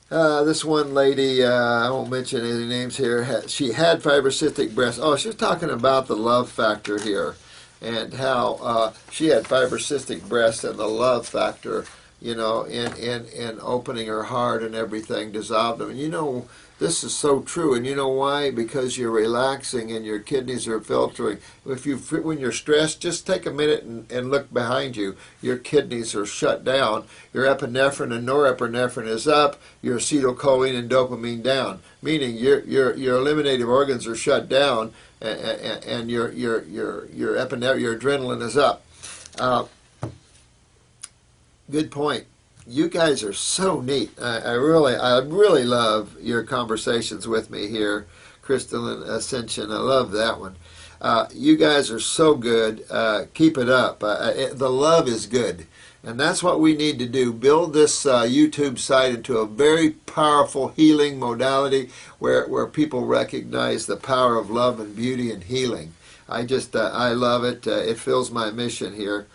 This one lady, I won't mention any names here, she had fibrocystic breast. Oh, she was talking about the love factor here and how she had fibrocystic breast and the love factor, in opening her heart and everything dissolved them. And this is so true. And you know why? Because you're relaxing and your kidneys are filtering. When you're stressed, just take a minute and look behind you. Your kidneys are shut down. Your epinephrine and norepinephrine is up. Your acetylcholine and dopamine down. Meaning your eliminative organs are shut down, and your adrenaline is up. Uh, Good point. You guys are so neat. I really love your conversations with me here, Crystal and Ascension. I love that one. You guys are so good. Keep it up. The love is good. And that's what we need to do. Build this YouTube site into a very powerful healing modality where people recognize the power of love and beauty and healing. I love it. It fills my mission here.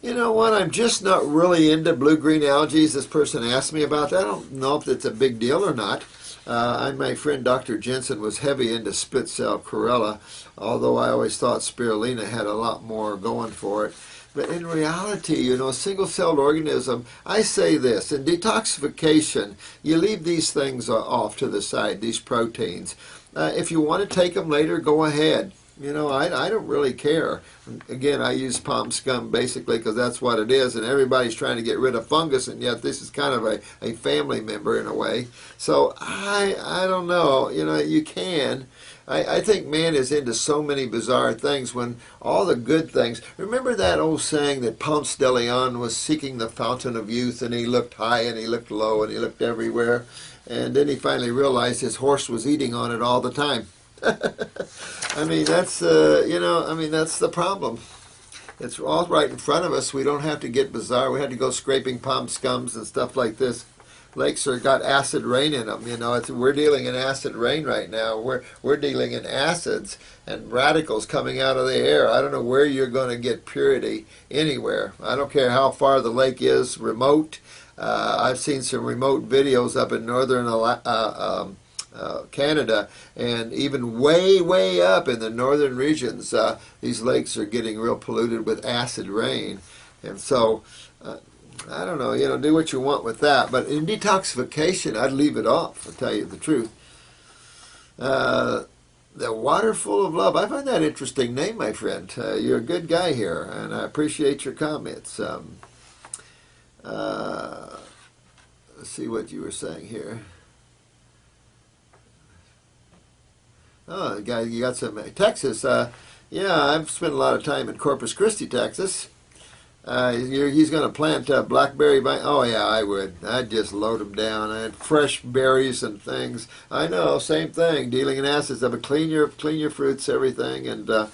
You know what? I'm just not really into blue-green algae. This person asked me about that. I don't know if it's a big deal or not. My friend Dr. Jensen was heavy into spit-cell chlorella, although I always thought spirulina had a lot more going for it. But in reality, a single-celled organism, I say this, in detoxification, you leave these things off to the side, these proteins. If you want to take them later, go ahead. I don't really care. Again, I use palm scum basically because that's what it is, and everybody's trying to get rid of fungus, and yet this is kind of a family member in a way. So I don't know. You can. I think man is into so many bizarre things when all the good things. Remember that old saying that Ponce de Leon was seeking the fountain of youth, and he looked high and he looked low and he looked everywhere, and then he finally realized his horse was eating on it all the time. That's that's the problem. It's all right in front of us. We don't have to get bizarre. We had to go scraping palm scums and stuff like this. Lakes are got acid rain in them. We're dealing in acid rain right now. We're dealing in acids and radicals coming out of the air. I don't know where you're going to get purity anywhere. I don't care how far the lake is remote. I've seen some remote videos up in northern Canada, and even way up in the northern regions, these lakes are getting real polluted with acid rain. And so, I don't know, do what you want with that. But in detoxification, I'd leave it off, to tell you the truth. The water full of love. I find that interesting name, my friend. You're a good guy here, and I appreciate your comments. Let's see what you were saying here. Oh, you got some Texas. Yeah, I've spent a lot of time in Corpus Christi, Texas. He's going to plant blackberry vine. Oh yeah, I would. I'd just load them down. I had fresh berries and things. I know, same thing. Dealing in acids. But clean your fruits, everything. And I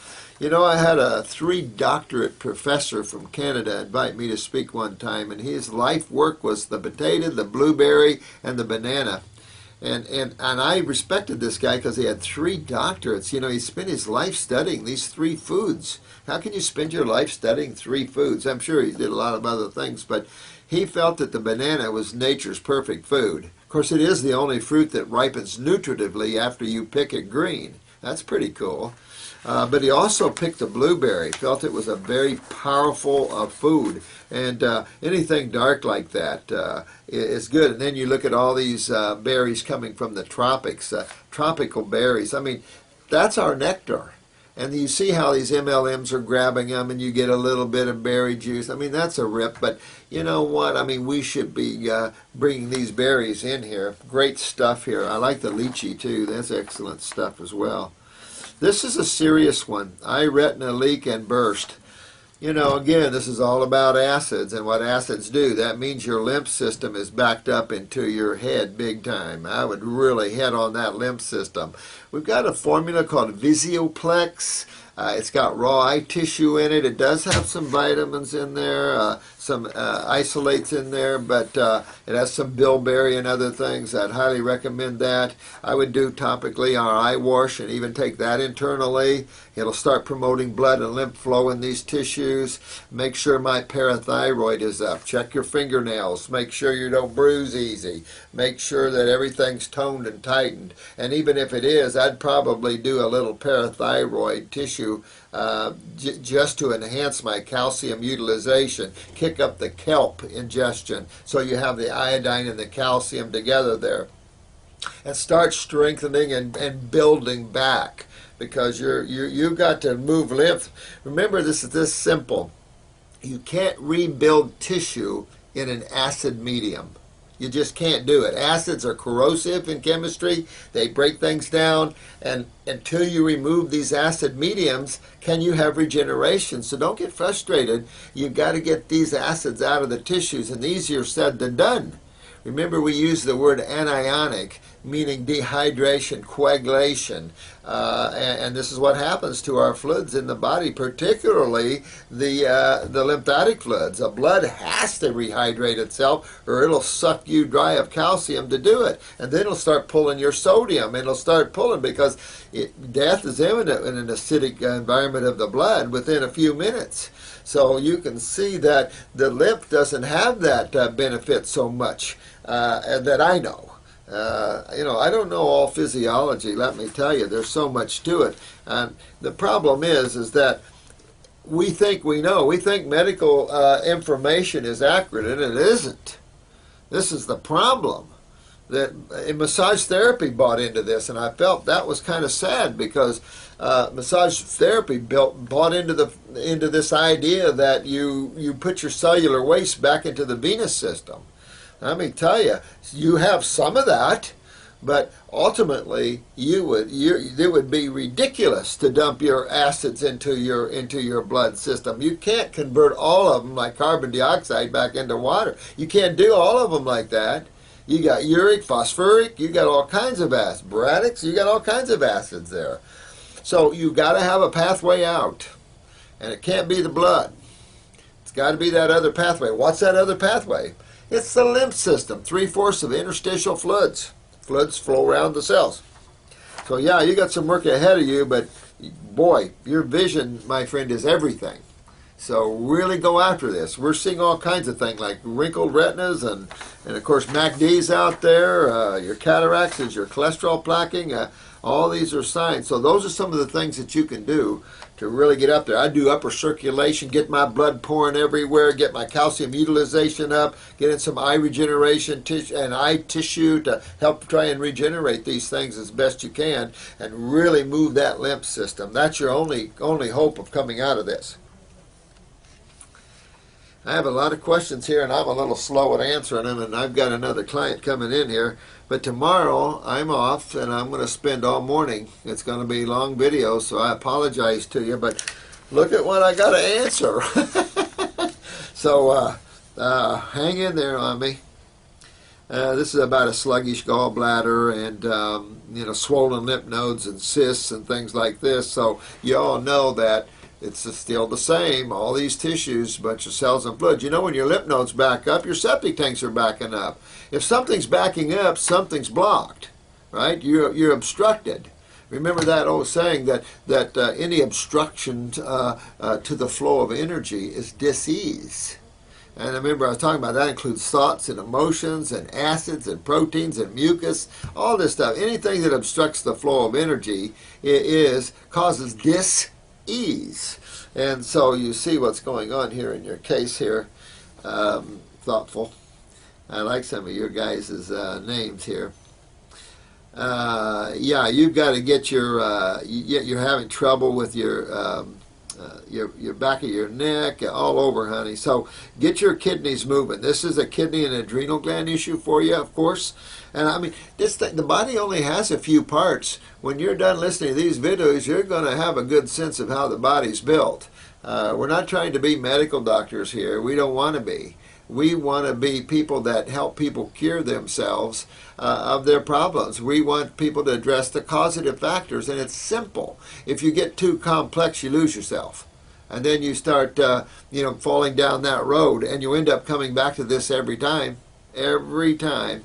had a 3-doctorate professor from Canada invite me to speak one time, and his life work was the potato, the blueberry, and the banana. And I respected this guy because he had 3 doctorates. He spent his life studying these 3 foods. How can you spend your life studying 3 foods? I'm sure he did a lot of other things, but he felt that the banana was nature's perfect food. Of course, it is the only fruit that ripens nutritively after you pick it green. That's pretty cool. But he also picked the blueberry, felt it was a very powerful food. And anything dark like that is good. And then you look at all these berries coming from the tropics, tropical berries. That's our nectar. And you see how these MLMs are grabbing them, and you get a little bit of berry juice. That's a rip. But you know what? We should be bringing these berries in here. Great stuff here. I like the lychee, too. That's excellent stuff as well. This is a serious one. Eye retina leak and burst. Again, this is all about acids and what acids do. That means your lymph system is backed up into your head big time. I would really head on that lymph system. We've got a formula called Visioplex. It's got raw eye tissue in it. It does have some vitamins in there, some isolates in there, but it has some bilberry and other things. I'd highly recommend that. I would do topically our eye wash and even take that internally. It'll start promoting blood and lymph flow in these tissues. Make sure my parathyroid is up. Check your fingernails. Make sure you don't bruise easy. Make sure that everything's toned and tightened. And even if it is, I'd probably do a little parathyroid tissue just to enhance my calcium utilization. Kick up the kelp ingestion so you have the iodine and the calcium together there. And start strengthening and building back, because you've got to move lymph. Remember, this is this simple. You can't rebuild tissue in an acid medium. You just can't do it. Acids are corrosive in chemistry. They break things down, and until you remove these acid mediums, can you have regeneration? So don't get frustrated. You've got to get these acids out of the tissues, and easier said than done. Remember, we use the word anionic, meaning dehydration, coagulation, and this is what happens to our fluids in the body, particularly the lymphatic fluids. The blood has to rehydrate itself, or it'll suck you dry of calcium to do it, and then it'll start pulling your sodium. It'll start pulling because death is imminent in an acidic environment of the blood within a few minutes. So you can see that the lymph doesn't have that benefit so much that I know. I don't know all physiology, let me tell you. There's so much to it. And the problem is that we think we know. We think medical information is accurate, and it isn't. This is the problem. That massage therapy bought into this, and I felt that was kind of sad, because massage therapy bought into this idea that you put your cellular waste back into the venous system. Let me tell you, you have some of that, but ultimately it would be ridiculous to dump your acids into your blood system. You can't convert all of them like carbon dioxide back into water. You can't do all of them like that. You got uric, phosphoric, you got all kinds of acids. Boratics, you got all kinds of acids there. So you got to have a pathway out, and it can't be the blood. It's got to be that other pathway. What's that other pathway? It's the lymph system. 3/4 of interstitial fluids. Fluids flow around the cells. So yeah, you got some work ahead of you, but boy, your vision, my friend, is everything. So really go after this. We're seeing all kinds of things like wrinkled retinas and of course MACD's out there, your cataracts, your cholesterol plaquing, all these are signs. So those are some of the things that you can do to really get up there. I do upper circulation, get my blood pouring everywhere, get my calcium utilization up, get in some eye regeneration and eye tissue to help try and regenerate these things as best you can, and really move that lymph system. That's your only hope of coming out of this. I have a lot of questions here, and I'm a little slow at answering them, and I've got another client coming in here. But tomorrow, I'm off, and I'm going to spend all morning. It's going to be long videos, so I apologize to you, but look at what I got to answer. So hang in there on me. This is about a sluggish gallbladder and swollen lymph nodes and cysts and things like this. So you all know that it's still the same. All these tissues, bunch of cells and fluids. You know, when your lymph nodes back up, your septic tanks are backing up. If something's backing up, something's blocked, right? You're obstructed. Remember that old saying that any obstruction to the flow of energy is dis-ease. And remember, I was talking about that includes thoughts and emotions and acids and proteins and mucus, all this stuff. Anything that obstructs the flow of energy causes dis-ease. And so you see what's going on here in your case here. Thoughtful. I like some of your guys' names here. Yeah, you've got to get you're having trouble with your back of your neck, all over, honey. So get your kidneys moving. This is a kidney and adrenal gland issue for you, of course. And I mean, the body only has a few parts. When you're done listening to these videos, you're going to have a good sense of how the body's built. We're not trying to be medical doctors here. We don't want to be. We want to be people that help people cure themselves of their problems. We want people to address the causative factors, and it's simple. If you get too complex, you lose yourself. And then you start, falling down that road, and you end up coming back to this every time. Every time.